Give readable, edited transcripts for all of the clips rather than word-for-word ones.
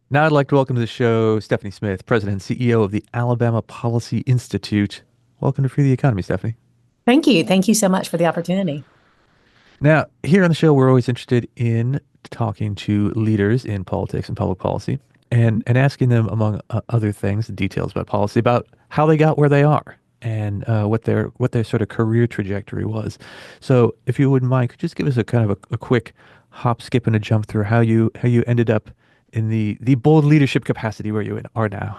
Now I'd like to welcome to the show Stephanie Smith, President and CEO of the Alabama Policy Institute. Welcome to Free the Economy, Stephanie. Thank you. Thank you so much for the opportunity. Now, here on the show, we're always interested in talking to leaders in politics and public policy and asking them, among other things, details about policy, about how they got where they are and what their sort of career trajectory was. So, if you wouldn't mind, could you just give us a kind of a quick hop, skip, and a jump through how you ended up in the bold leadership capacity where you are now?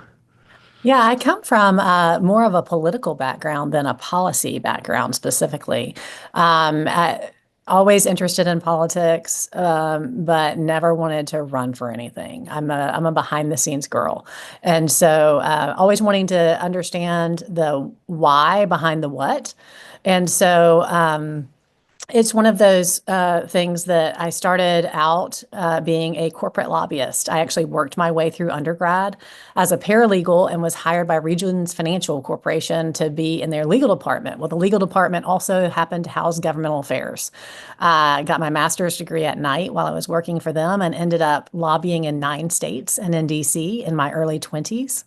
Yeah, I come from more of a political background than a policy background specifically. Always interested in politics, but never wanted to run for anything. I'm a behind the scenes girl, and so always wanting to understand the why behind the what. And so it's one of those things that I started out being a corporate lobbyist. I actually worked my way through undergrad as a paralegal and was hired by Regions Financial Corporation to be in their legal department. Well, the legal department also happened to house governmental affairs. I got my master's degree at night while I was working for them and ended up lobbying in 9 states and in DC in my early 20s,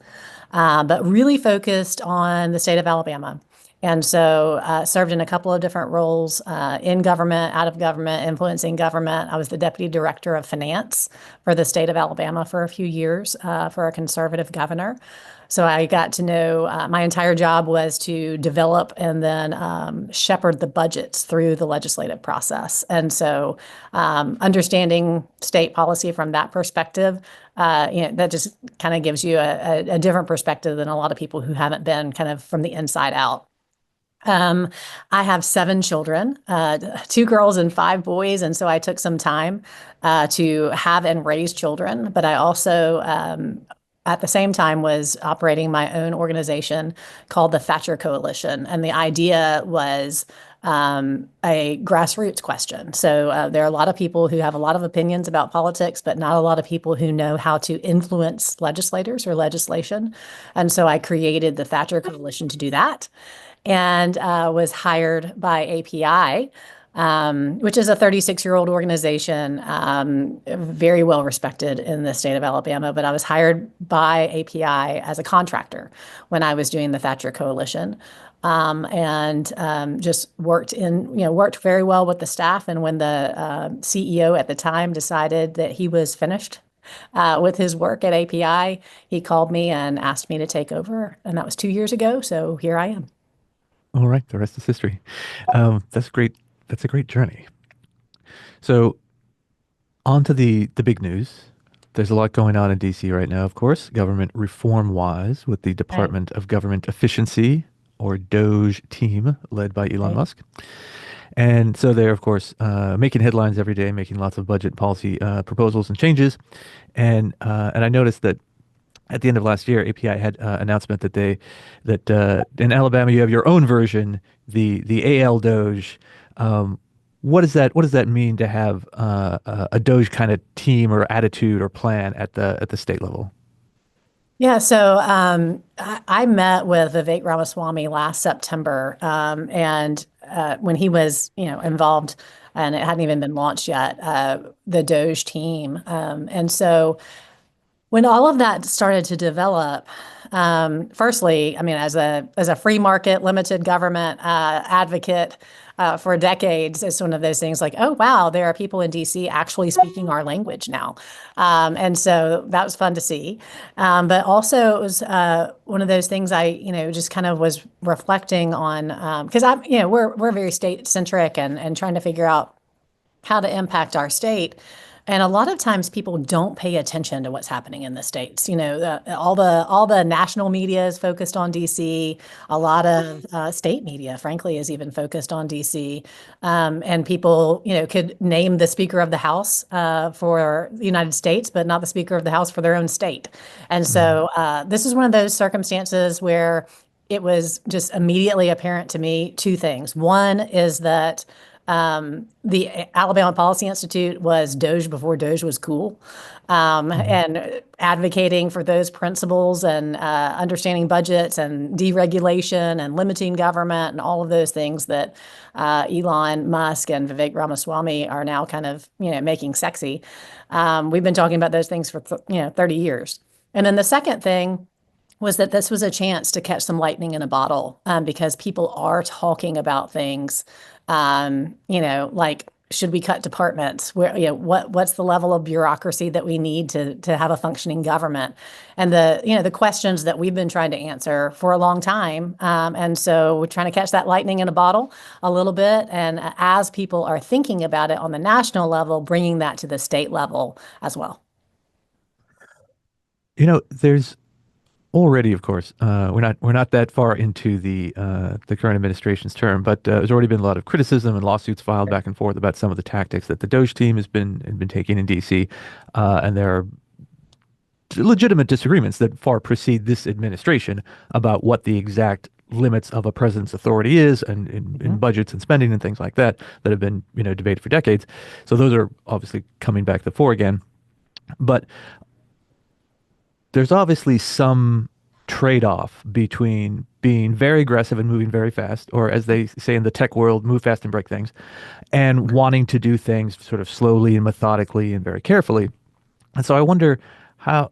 but really focused on the state of Alabama. And so served in a couple of different roles in government, out of government, influencing government. I was the deputy director of finance for the state of Alabama for a few years for a conservative governor. So I got to know my entire job was to develop and then shepherd the budgets through the legislative process. And so understanding state policy from that perspective, that just kind of gives you a different perspective than a lot of people who haven't been kind of from the inside out. Um, I have 7 children, 2 girls and 5 boys, and so I took some time to have and raise children. But I also, at the same time, was operating my own organization called the Thatcher Coalition, and the idea was a grassroots question. So there are a lot of people who have a lot of opinions about politics, but not a lot of people who know how to influence legislators or legislation. And so I created the Thatcher Coalition to do that and was hired by API, which is a 36-year-old organization, very well respected in the state of Alabama. But I was hired by API as a contractor when I was doing the Thatcher Coalition. And just worked very well with the staff. And when the CEO at the time decided that he was finished with his work at API, he called me and asked me to take over. And that was 2 years ago. So here I am. All right, the rest is history. That's great. That's a great journey. So on to the big news. There's a lot going on in DC right now, of course, government reform wise, with the Right. Department of Government Efficiency, or DOGE team led by Elon Right. Musk. And so they're, of course, making headlines every day, making lots of budget policy proposals and changes. And I noticed that at the end of last year, API had announcement that in Alabama you have your own version, the AL Doge. What does that mean to have a Doge kind of team or attitude or plan at the state level? Yeah, so I met with Vivek Ramaswamy last September, and when he was, involved, and it hadn't even been launched yet, the Doge team. And so when all of that started to develop, firstly, I mean, as a free market, limited government advocate for decades, it's one of those things like, oh wow, there are people in DC actually speaking our language now, and so that was fun to see. But also, it was one of those things I, just kind of was reflecting on because we're very state centric and trying to figure out how to impact our state. And a lot of times people don't pay attention to what's happening in the states. All the national media is focused on DC. A lot of state media, frankly, is even focused on DC. And people, could name the Speaker of the House for the United States, but not the Speaker of the House for their own state. And Mm. so this is one of those circumstances where it was just immediately apparent to me 2 things. One is that The Alabama Policy Institute was DOGE before DOGE was cool, Mhm. and advocating for those principles and understanding budgets and deregulation and limiting government and all of those things that Elon Musk and Vivek Ramaswamy are now kind of, making sexy. We've been talking about those things for 30 years. And then the second thing was that this was a chance to catch some lightning in a bottle, because people are talking about things, like should we cut departments? Where, what's the level of bureaucracy that we need to have a functioning government? And the questions that we've been trying to answer for a long time. And so we're trying to catch that lightning in a bottle a little bit. And as people are thinking about it on the national level, bringing that to the state level as well. There's already, of course, we're not that far into the current administration's term, but there's already been a lot of criticism and lawsuits filed back and forth about some of the tactics that the DOGE team has been taking in D.C. And there are legitimate disagreements that far precede this administration about what the exact limits of a president's authority is, and in Mhm. budgets and spending and things like that that have been debated for decades. So those are obviously coming back to the fore again. But there's obviously some trade-off between being very aggressive and moving very fast, or as they say in the tech world, move fast and break things, and wanting to do things sort of slowly and methodically and very carefully. And so I wonder how,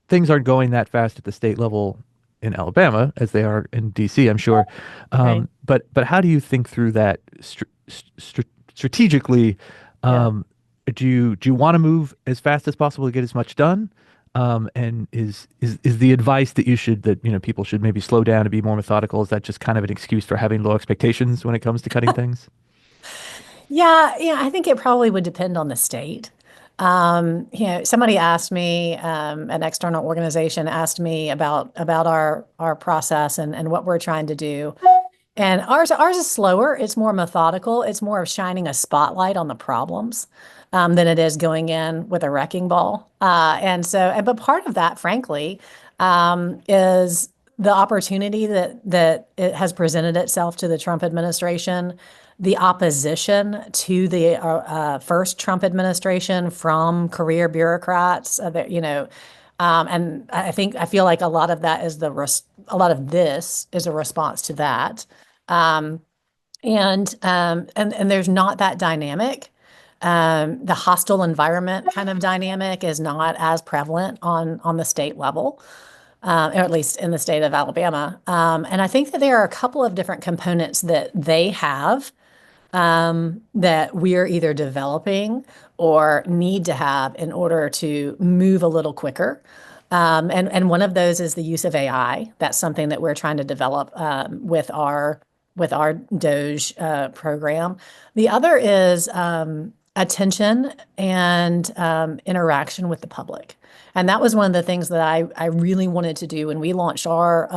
things aren't going that fast at the state level in Alabama as they are in DC, I'm sure. Right. But how do you think through that strategically? Yeah. Um, do you want to move as fast as possible to get as much done? And is the advice that people should maybe slow down and be more methodical? Is that just kind of an excuse for having low expectations when it comes to cutting things? Yeah, yeah, I think it probably would depend on the state. Somebody asked me, an external organization asked me about our process and what we're trying to do. And ours is slower. It's more methodical. It's more of shining a spotlight on the problems, than it is going in with a wrecking ball. But part of that, frankly, is the opportunity that it has presented itself to the Trump administration, the opposition to the first Trump administration from career bureaucrats, and I feel like a lot of that is a lot of this is a response to that. Um, and there's not that dynamic. The hostile environment kind of dynamic is not as prevalent on the state level, or at least in the state of Alabama. And I think that there are a couple of different components that they have, that we're either developing or need to have in order to move a little quicker. And one of those is the use of AI. That's something that we're trying to develop, with our DOGE program. The other is attention and interaction with the public. And that was one of the things that I really wanted to do when we launched our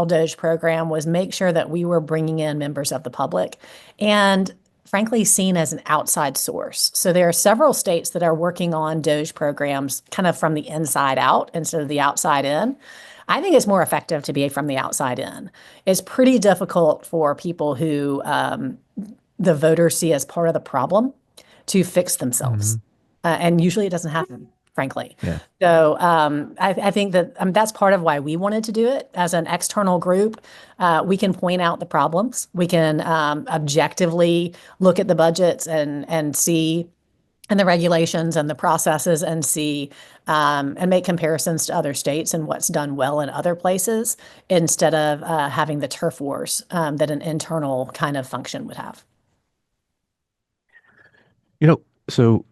DOGE program, was make sure that we were bringing in members of the public and frankly seen as an outside source. So there are several states that are working on DOGE programs kind of from the inside out instead of the outside in. I think it's more effective to be from the outside in. It's pretty difficult for people who the voters see as part of the problem to fix themselves. Hmm. And usually it doesn't happen, frankly. Yeah. So I think that that's part of why we wanted to do it as an external group. We can point out the problems. We can objectively look at the budgets and see, and the regulations and the processes, and see, and make comparisons to other states and what's done well in other places, instead of having the turf wars that an internal kind of function would have. So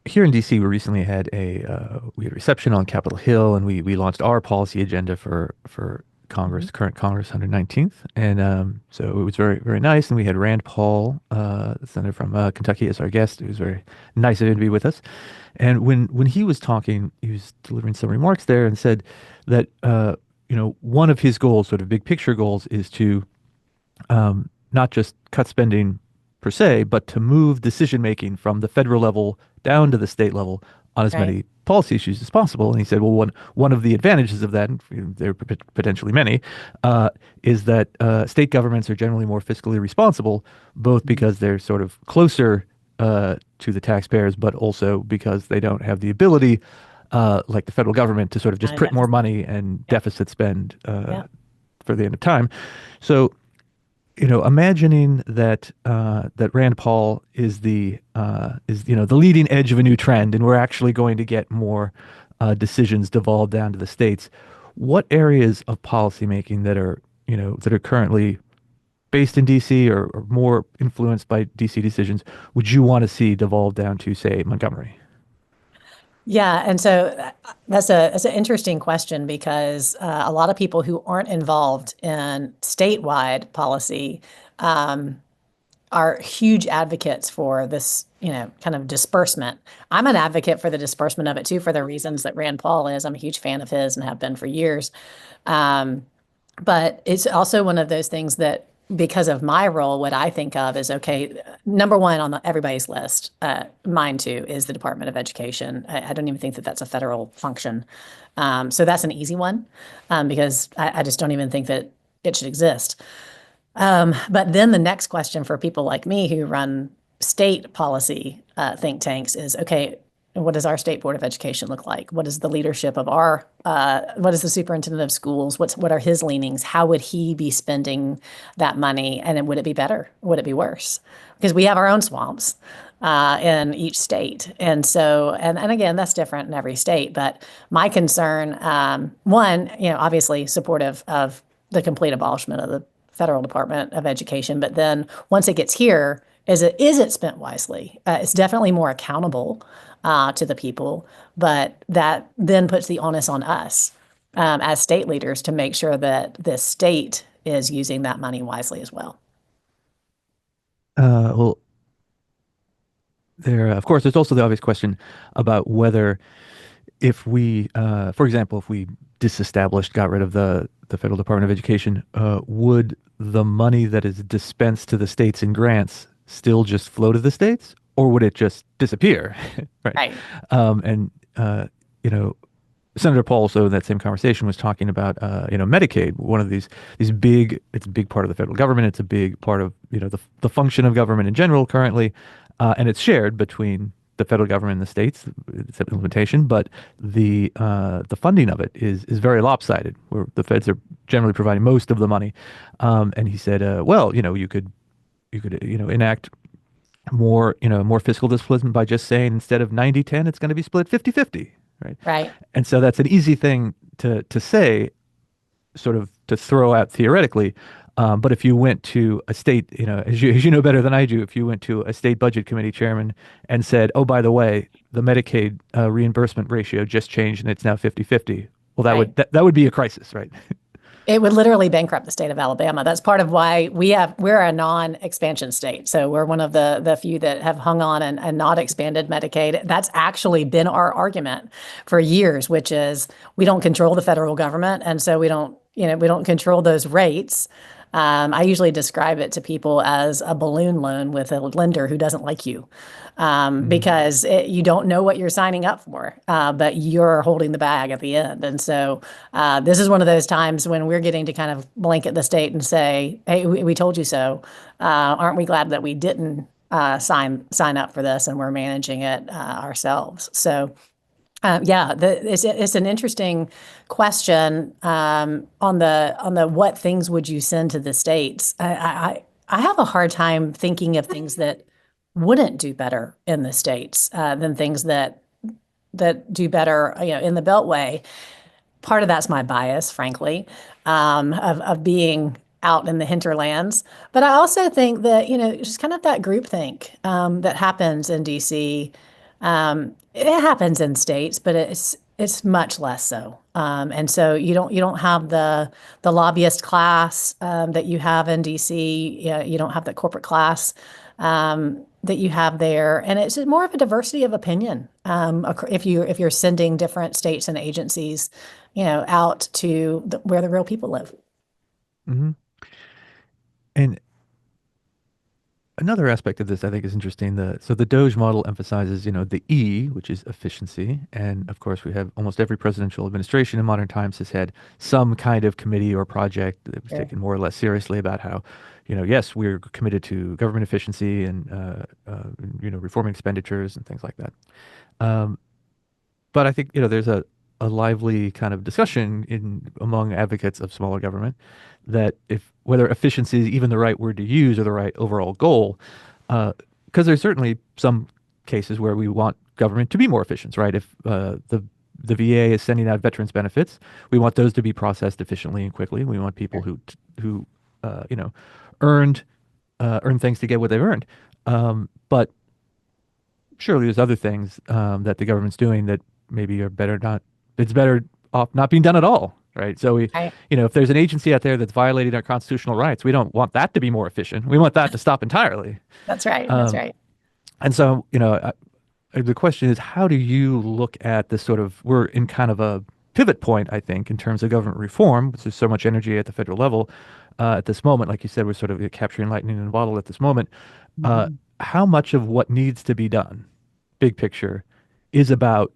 here in DC, we recently had a reception on Capitol Hill, and we launched our policy agenda for Mhm. Congress, current Congress, 119th, and so it was very very nice. And we had Rand Paul, the senator from Kentucky, as our guest. It was very nice of him to be with us. And when he was talking, he was delivering some remarks there, and said that one of his goals, sort of big picture goals, is to not just cut spending per se, but to move decision making from the federal level down to the state level on as Right. many policy issues as possible. And he said, well, one of the advantages of that, and there are potentially many, uh, is that state governments are generally more fiscally responsible, both Mhm. because they're sort of closer to the taxpayers, but also because they don't have the ability, like the federal government, to sort of just County print more deficit. money and Yep. deficit spend Yep. for the end of time. So imagining that that Rand Paul is the leading edge of a new trend, and we're actually going to get more decisions devolved down to the states. What areas of policymaking that are currently based in DC or more influenced by DC decisions would you want to see devolved down to, say, Montgomery? Yeah, and so that's an interesting question because a lot of people who aren't involved in statewide policy um, are huge advocates for this, kind of disbursement. I'm an advocate for the disbursement of it too, for the reasons that Rand Paul is. I'm a huge fan of his and have been for years. Um, but it's also one of those things that, because of my role, what I think of is okay, number one on everybody's list, mine too, is the Department of Education. I don't even think that that's a federal function. So that's an easy one because I just don't even think that it should exist. But then the next question for people like me who run state policy think tanks is, okay, what does our state board of education look like? What is the leadership of what is the superintendent of schools? What are his leanings? How would he be spending that money? And would it be better? Would it be worse? Because we have our own swamps in each state. And so, and again, that's different in every state. But my concern, one, obviously supportive of the complete abolishment of the federal Department of Education. But then once it gets here, is it spent wisely? It's definitely more accountable to the people, but that then puts the onus on us as state leaders to make sure that the state is using that money wisely as well. Well, of course, there's also the obvious question about whether if we, for example, if we disestablished, got rid of the Federal Department of Education, would the money that is dispensed to the states in grants still just flow to the states, or would it just disappear? Right. Right. And you know, Senator Paul also in that same conversation was talking about Medicaid, one of these big, it's a big part of the federal government. It's a big part of the function of government in general currently, and it's shared between the federal government and the states. It's implementation, but the funding of it is very lopsided, where the feds are generally providing most of the money. And he said, well, you could enact more fiscal discipline by just saying instead of 90-10, it's going to be split 50-50, right? Right. And so that's an easy thing to say, sort of to throw out theoretically. But if you went to a state, as you know better than I do, if you went to a state budget committee chairman and said, oh, by the way, the Medicaid reimbursement ratio just changed and it's now 50-50, well, that Right. would that would be a crisis, right? It would literally bankrupt the state of Alabama. That's part of why we're a non-expansion state. So we're one of the few that have hung on and not expanded Medicaid. That's actually been our argument for years, which is we don't control the federal government, and so we don't control those rates. I usually describe it to people as a balloon loan with a lender who doesn't like you, Mm. because you don't know what you're signing up for, but you're holding the bag at the end. And so this is one of those times when we're getting to kind of blanket the state and say, "Hey, we told you so." Aren't we glad that we didn't sign up for this and we're managing it ourselves? So. Yeah, it's an interesting question on the what things would you send to the states. I have a hard time thinking of things that wouldn't do better in the states than things that do better, in the Beltway. Part of that's my bias, frankly, of being out in the hinterlands. But I also think that, just kind of that groupthink that happens in DC. It happens in states, but it's much less so. And so you don't have the lobbyist class that you have in DC. You don't have the corporate class that you have there, and it's more of a diversity of opinion. If you're sending different states and agencies, out to where the real people live. Hmm. And Another aspect of this I think is interesting. The DOGE model emphasizes, the E, which is efficiency, and of course we have almost every presidential administration in modern times has had some kind of committee or project that was Sure. taken more or less seriously about how, yes, we're committed to government efficiency and reforming expenditures and things like that. Um, but I think, there's a lively kind of discussion in among advocates of smaller government that if whether efficiency is even the right word to use or the right overall goal, because there's certainly some cases where we want government to be more efficient, right? If the VA is sending out veterans benefits, we want those to be processed efficiently and quickly. We want people Sure. who uh, you know earned earn things to get what they've earned. But surely there's other things that the government's doing that maybe are better not, it's better off not being done at all, right? So Right. if there's an agency out there that's violating our constitutional rights, we don't want that to be more efficient. We want that to stop entirely. That's right. That's Um, right. and so, the question is, how do you look at this sort of, we're in kind of a pivot point, I think, in terms of government reform, which there's so much energy at the federal level at this moment. Like you said, we're sort of capturing lightning in a bottle at this moment. Uh, Mhm. how much of what needs to be done, big picture, is about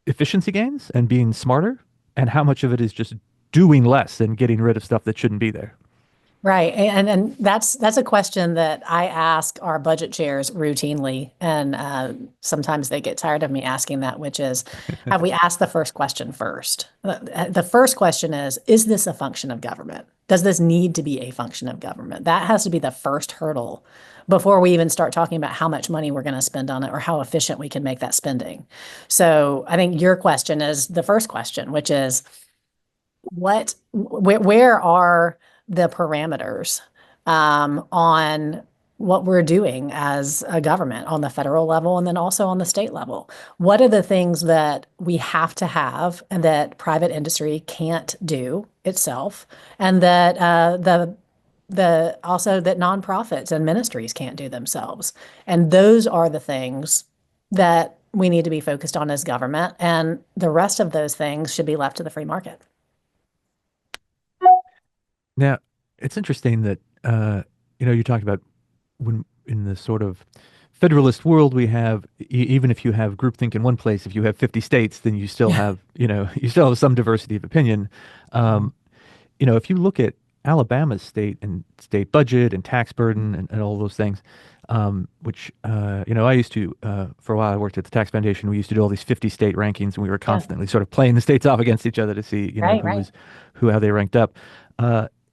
efficiency gains and being smarter, and how much of it is just doing less and getting rid of stuff that shouldn't be there? Right. And that's a question that I ask our budget chairs routinely. And sometimes they get tired of me asking that, which is, have we asked the first question first? The first question is this a function of government? Does this need to be a function of government? That has to be the first hurdle before we even start talking about how much money we're going to spend on it or how efficient we can make that spending. So I think your question is the first question, which is, where are the parameters on what we're doing as a government on the federal level and then also on the state level? What are the things that we have to have and that private industry can't do itself, and that the also that nonprofits and ministries can't do themselves? And those are the things that we need to be focused on as government, and the rest of those things should be left to the free market. Now, it's interesting that you talked about when in the sort of federalist world we have, even if you have groupthink in one place, if you have 50 states, then you still Yeah. have, you still have some diversity of opinion. Um, if you look at Alabama's state budget and tax burden and all those things, which I used to for a while I worked at the Tax Foundation. We used to do all these 50 state rankings, and we were Yeah. constantly sort of playing the states off against each other to see Right, right. who how they ranked up.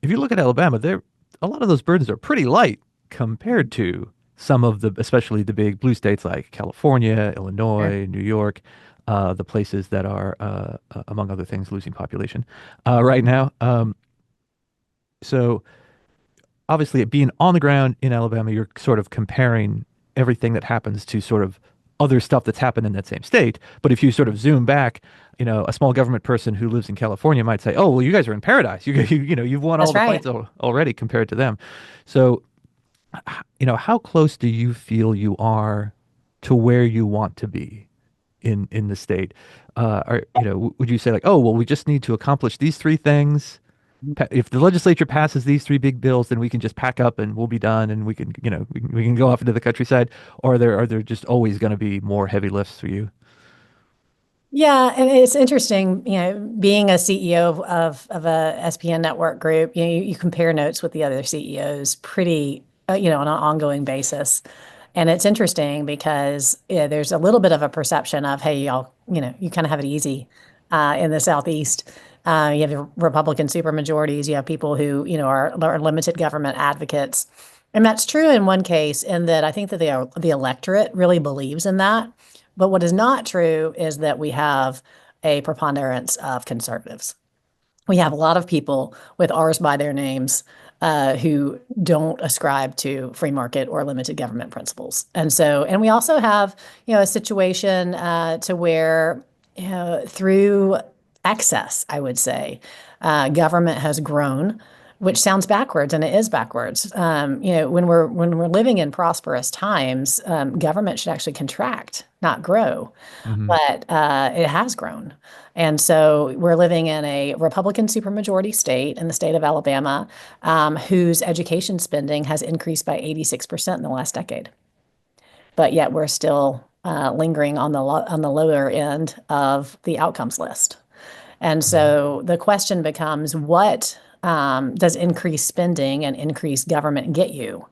If you look at Alabama, there a lot of those burdens are pretty light compared to some of the, especially the big blue states like California, Sure. Illinois, New York, the places that are, among other things, losing population right now. So obviously, being on the ground in Alabama, you're sort of comparing everything that happens to sort of other stuff that's happened in that same state. But if you sort of zoom back, a small government person who lives in California might say, "Oh, well, you guys are in paradise. You've won all That's the right. fights already compared to them." So, how close do you feel you are to where you want to be in the state? Would you say like, "Oh, well, we just need to accomplish these three things. If the legislature passes these three big bills, then we can just pack up and we'll be done, and we can, we can go off into the countryside." Or are there just always going to be more heavy lifts for you? Yeah, and it's interesting, being a CEO of a SPN network group, you compare notes with the other CEOs pretty, on an ongoing basis. And it's interesting because there's a little bit of a perception of, hey, y'all, you kind of have it easy in the Southeast. You have the Republican supermajorities. You have people who, are limited government advocates. And that's true in one case, in that I think that the electorate really believes in that. But what is not true is that we have a preponderance of conservatives. We have a lot of people with R's by their names who don't ascribe to free market or limited government principles. And we also have, a situation to where, through excess, I would say, government has grown which sounds backwards, and it is backwards. When we're living in prosperous times, government should actually contract, not grow. Hmm. But it has grown. And so we're living in a Republican supermajority state in the state of Alabama, whose education spending has increased by 86% in the last decade. But yet we're still lingering on the lower end of the outcomes list. And so the question becomes, what does increased spending and increased government get you?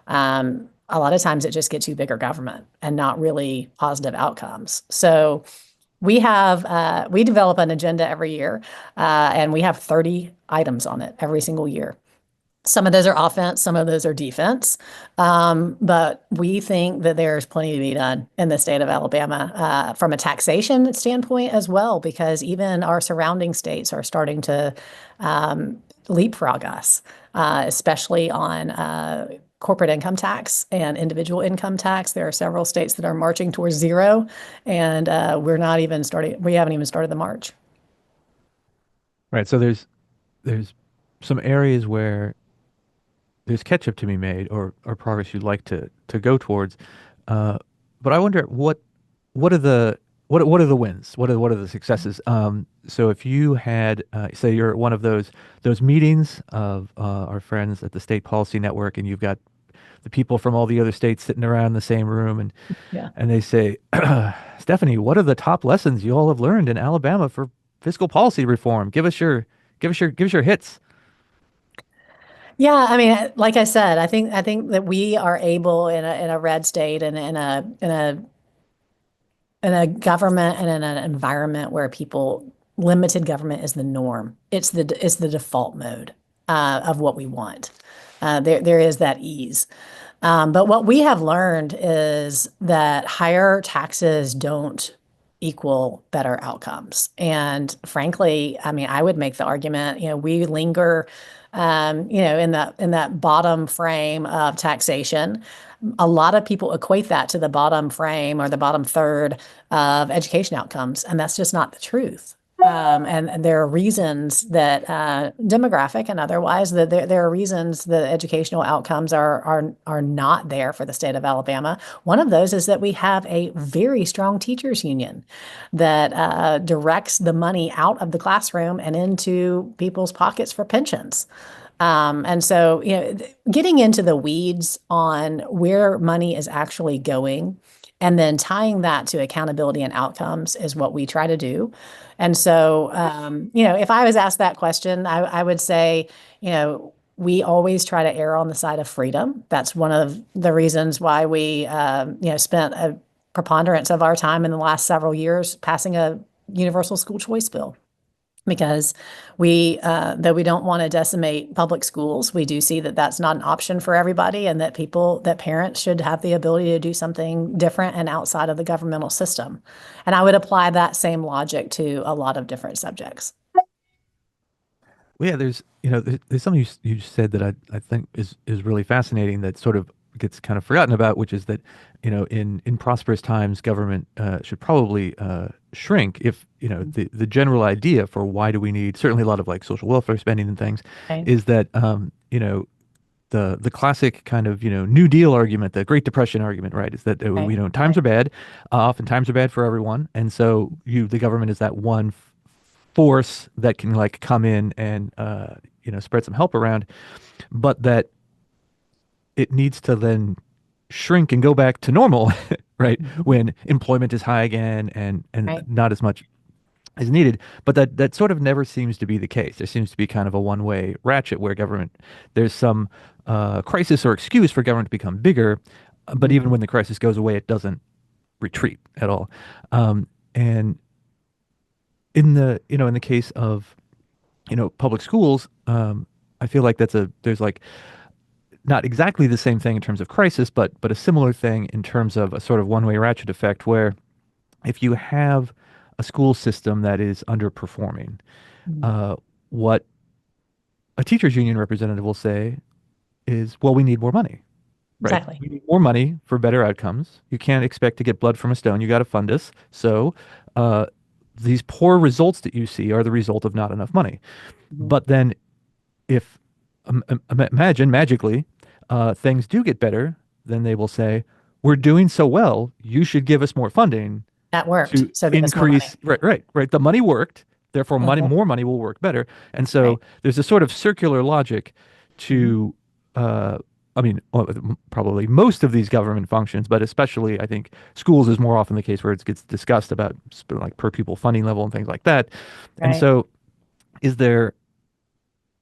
A lot of times it just gets you bigger government and not really positive outcomes. So we develop an agenda every year, and we have 30 items on it every single year. Some of those are offense, some of those are defense. But we think that there's plenty to be done in the state of Alabama from a taxation standpoint as well, because even our surrounding states are starting to leapfrog us, especially on corporate income tax and individual income tax. There are several states that are marching towards zero, and we haven't even started the march. Right. So there's some areas where there's catch up to be made or progress you'd like to go towards. Uh, but I wonder what are the what are the wins? What are the successes? So if you had say you're at one of those meetings of our friends at the State Policy Network, and you've got the people from all the other states sitting around in the same room, Yeah. and they say, Stephanie, what are the top lessons you all have learned in Alabama for fiscal policy reform? Give us your hits. Yeah, I mean, like I said, I think that we are able in a red state and in a government and in an environment where people limited government is the norm. It's the default mode of what we want. There is that ease. But what we have learned is that higher taxes don't equal better outcomes. And frankly, I mean, I would make the argument, we linger, in that bottom frame of taxation. A lot of people equate that to the bottom frame or the bottom third of education outcomes, and that's just not the truth. And there are reasons that demographic and otherwise that there are reasons that educational outcomes are not there for the state of Alabama. One of those is that we have a very strong teachers union that directs the money out of the classroom and into people's pockets for pensions. And so, getting into the weeds on where money is actually going and then tying that to accountability and outcomes is what we try to do. And so, if I was asked that question, I would say, we always try to err on the side of freedom. That's one of the reasons why we, spent a preponderance of our time in the last several years passing a universal school choice bill because though we don't want to decimate public schools, we do see that that's not an option for everybody, and that parents should have the ability to do something different and outside of the governmental system. And I would apply that same logic to a lot of different subjects. Well, yeah, there's something you said that I think is really fascinating that sort of gets kind of forgotten about, which is that in prosperous times, government should probably shrink if the general idea for why do we need certainly a lot of like social welfare spending and things Right. is that the classic kind of New Deal argument, the Great Depression argument, right, is that Right. times are bad, often times are bad for everyone, and so the government is that one force that can like come in and spread some help around, but that it needs to then shrink and go back to normal, right? Mhm. When employment is high again and Right. not as much is needed. But that sort of never seems to be the case. There seems to be kind of a one-way ratchet where there's some crisis or excuse for government to become bigger, but even Mhm. when the crisis goes away, it doesn't retreat at all. And in the case of public schools, I feel like there's like not exactly the same thing in terms of crisis, but a similar thing in terms of a sort of one-way ratchet effect where if you have a school system that is underperforming, Mhm. uh, what a teachers union representative will say is, well, we need more money, right? Exactly. We need more money for better outcomes. You can't expect to get blood from a stone. You got to fund us. So uh, these poor results that you see are the result of not enough money. Mhm. But then if imagine magically things do get better, then they will say, "We're doing so well, you should give us more funding That worked. to So give us more money. increase." Right, right, right. The money worked, therefore Uh-huh. more money will work better. And so Right. there's a sort of circular logic Mhm. to, uh, I mean, probably most of these government functions, but especially I think schools is more often the case where it gets discussed about like per pupil funding level and things like that. And Right. so is there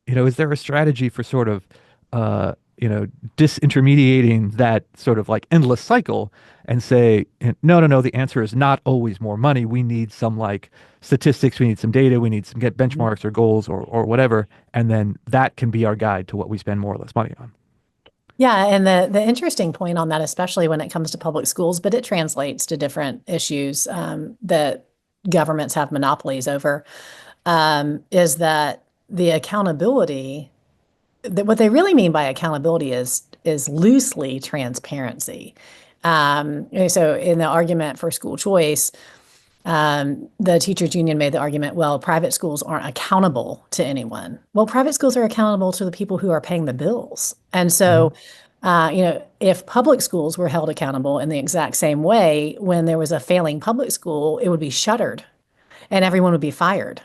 is there a strategy for sort of, uh, disintermediating that sort of like endless cycle and say, no, no, no, the answer is not always more money. We need some like statistics, we need some data, we need some get Mhm. benchmarks or goals or whatever. And then that can be our guide to what we spend more or less money on. Yeah, and the interesting point on that, especially when it comes to public schools, but it translates to different issues that governments have monopolies over, is that the accountability, that what they really mean by accountability is loosely transparency. And so in the argument for school choice, the teachers union made the argument, well, private schools aren't accountable to anyone. Well, private schools are accountable to the people who are paying the bills. And Hmm. so, if public schools were held accountable in the exact same way, when there was a failing public school, it would be shuttered and everyone would be fired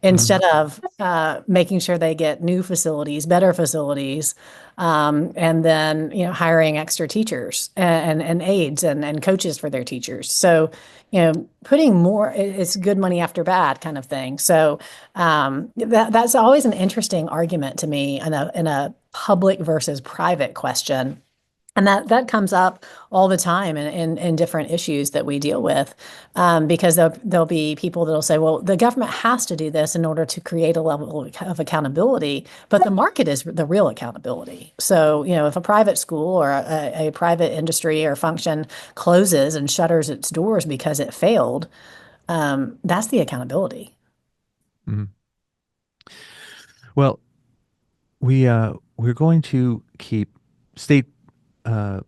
instead Hmm. of making sure they get new facilities, better facilities, and then hiring extra teachers and aides and coaches for their teachers. So putting more, it's good money after bad kind of thing. So that's always an interesting argument to me in a public versus private question. And that comes up all the time in different issues that we deal with, because there'll be people that'll say, well, the government has to do this in order to create a level of accountability, but the market is the real accountability. So, if a private school or a private industry or function closes and shutters its doors because it failed, that's the accountability. Hmm. Well, we're going to keep state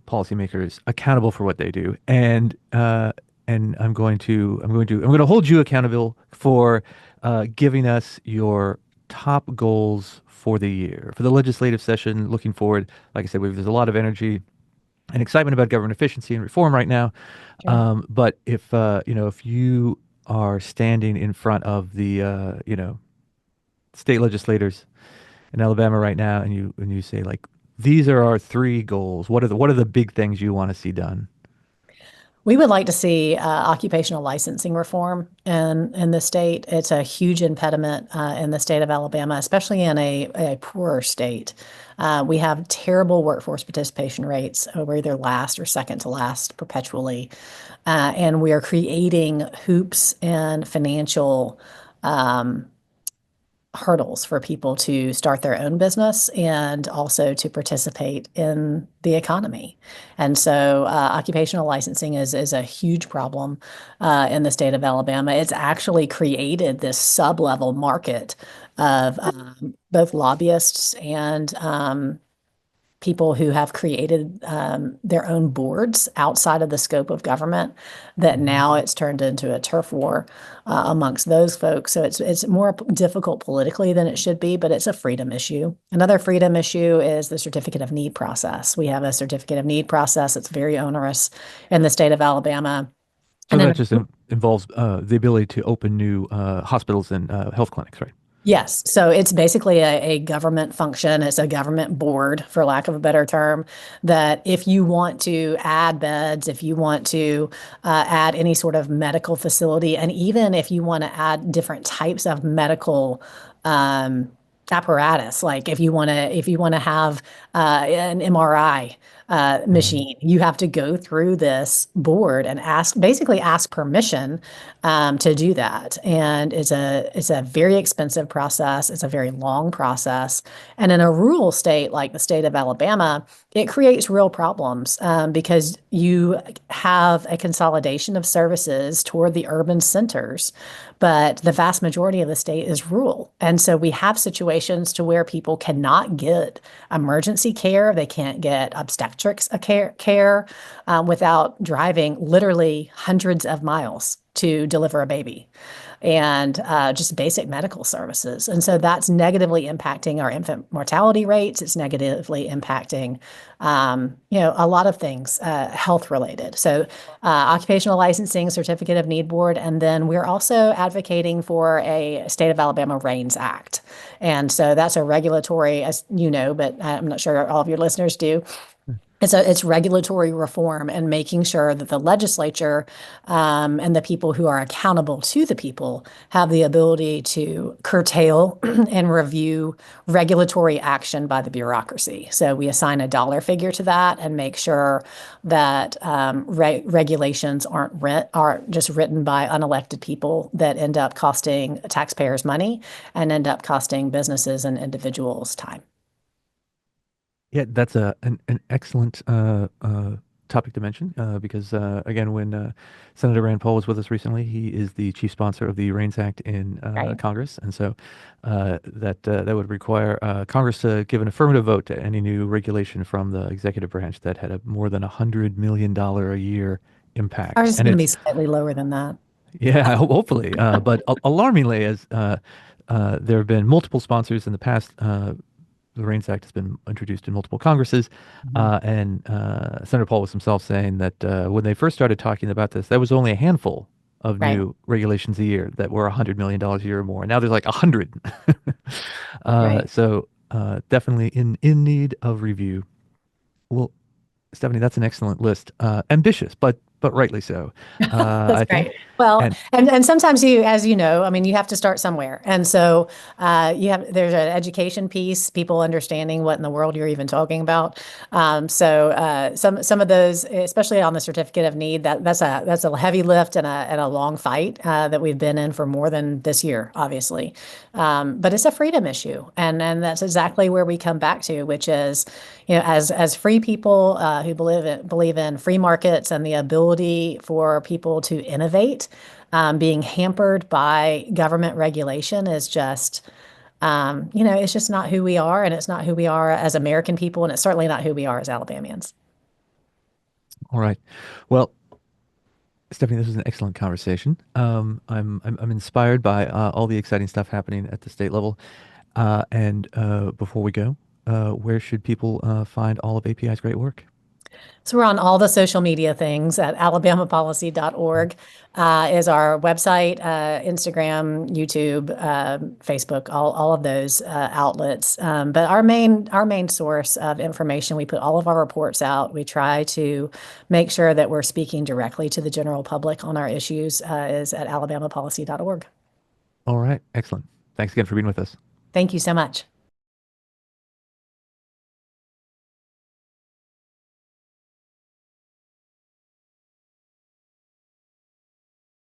policymakers accountable for what they do, and I'm going to hold you accountable for giving us your top goals for the year for the legislative session. Looking forward, like I said, there's a lot of energy and excitement about government efficiency and reform right now. Sure. But if you are standing in front of the state legislators in Alabama right now, and you say like, these are our three goals. What are the big things you want to see done? We would like to see occupational licensing reform in the state. It's a huge impediment in the state of Alabama, especially in a poorer state. We have terrible workforce participation rates. We're either last or second to last perpetually. And we are creating hoops and financial hurdles for people to start their own business and also to participate in the economy. And so, occupational licensing is a huge problem in the state of Alabama. It's actually created this sub-level market of both lobbyists and people who have created their own boards outside of the scope of government, that Hmm. now it's turned into a turf war amongst those folks. So it's more difficult politically than it should be, but it's a freedom issue. Another freedom issue is the certificate of need process. We have a certificate of need process that's very onerous in the state of Alabama. So And then that just involves the ability to open new hospitals and health clinics, right? yes. So it's basically a government function. It's a government board, for lack of a better term, that if you want to add beds, if you want to add any sort of medical facility, and even if you want to add different types of medical um, apparatus, like if you want to have an MRI Hmm. machine, you have to go through this board and basically ask permission to do that. And it's a very expensive process. It's a very long process. And in a rural state like the state of Alabama, it creates real problems because you have a consolidation of services toward the urban centers, but the vast majority of the state is rural. And so we have situations to where people cannot get emergency care, they can't get obstetrics care without driving literally hundreds of miles to deliver a baby and just basic medical services. And so that's negatively impacting our infant mortality rates. It's negatively impacting, a lot of things health related. So occupational licensing, certificate of need board, and then we're also advocating for a state of Alabama RAINS Act. And so that's a regulatory, as you know, but I'm not sure all of your listeners do. It's regulatory reform and making sure that the legislature and the people who are accountable to the people have the ability to curtail and review regulatory action by the bureaucracy. So we assign a dollar figure to that and make sure that regulations aren't just written by unelected people that end up costing taxpayers money and end up costing businesses and individuals time. Yeah, that's an excellent topic to mention because again, when Senator Rand Paul was with us recently, he is the chief sponsor of the RAINS Act in Right. Congress, and so that would require Congress to give an affirmative vote to any new regulation from the executive branch that had a more than $100 million a year Ours impact, is and going to be it's slightly lower than that. yeah, hopefully, but alarmingly, as there have been multiple sponsors in the past. The RAINS Act has been introduced in multiple Congresses, Mhm. and Senator Paul was himself saying that when they first started talking about this, there was only a handful of Right. new regulations a year that were $100 million a year or more. Now there's like 100. Right. Definitely in need of review. Well, Stephanie, that's an excellent list. Ambitious, but rightly so, That's I great. think. Well, And and sometimes you, as you know, I mean, you have to start somewhere, and so there's an education piece, people understanding what in the world you're even talking about. Some of those, especially on the certificate of need, that's a heavy lift and a long fight that we've been in for more than this year, obviously. But it's a freedom issue, and that's exactly where we come back to, which is, as free people who believe in free markets and the ability for people to innovate, being hampered by government regulation is just, it's just not who we are, and it's not who we are as American people, and it's certainly not who we are as Alabamians. all right, well, Stephanie, this was an excellent conversation. I'm inspired by all the exciting stuff happening at the state level. And before we go, where should people find all of API's great work? So we're on all the social media things at alabamapolicy.org is our website, Instagram, YouTube, Facebook, all of those outlets. But our main source of information, we put all of our reports out. We try to make sure that we're speaking directly to the general public on our issues, is at alabamapolicy.org. All right, excellent. Thanks again for being with us. Thank you so much.